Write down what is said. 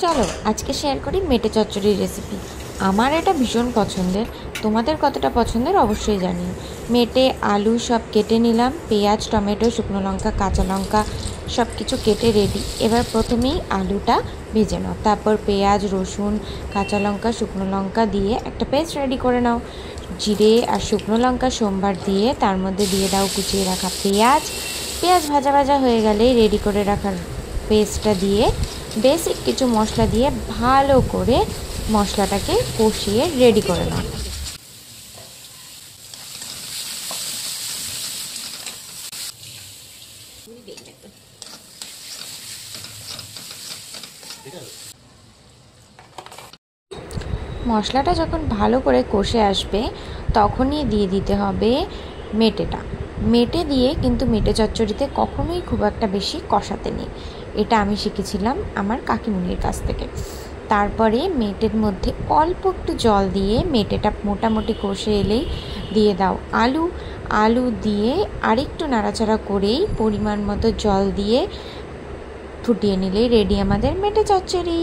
চলো আজকে শেয়ার করি মেটে চচ্চড়ির রেসিপি। আমার এটা ভীষণ পছন্দের, তোমাদের কতটা পছন্দের অবশ্যই জানিও। মেটে আলু সব কেটে নিলাম, পেঁয়াজ, টমেটো, শুকনো লঙ্কা, কাঁচা লঙ্কা সব কিছু কেটে রেডি। এবার প্রথমেই আলুটা ভেজে নাও, তারপর পেঁয়াজ, রসুন, কাঁচা লঙ্কা, শুকনো লঙ্কা দিয়ে একটা পেস্ট রেডি করে নাও। জিরে আর শুকনো লঙ্কা সোমবার দিয়ে তার মধ্যে দিয়ে দাও কুচিয়ে রাখা পেঁয়াজ। পেঁয়াজ ভাজা ভাজা হয়ে গেলেই রেডি করে রাখার পেস্টটা দিয়ে বেসিক কিছু মশলা দিয়ে ভালো করে মশলাটাকে কষিয়ে রেডি করে নাও। মশলাটা যখন ভালো করে কষে আসবে তখনই দিয়ে দিতে হবে মেটেটা। মেটে দিয়ে কিন্তু মেটে চচ্চড়িতে কখনোই খুব একটা বেশি কষাতে নেই, এটা আমি শিখেছিলাম আমার কাকিমুনির কাছ থেকে। তারপরে মেটের মধ্যে অল্প একটু জল দিয়ে মেটেটা মোটামুটি কষে এলেই দিয়ে দাও আলু। আলু দিয়ে আরেকটু নাড়াচাড়া করেই পরিমাণ মতো জল দিয়ে ফুটিয়ে নিলেই রেডি আমাদের মেটে চচ্চড়ি।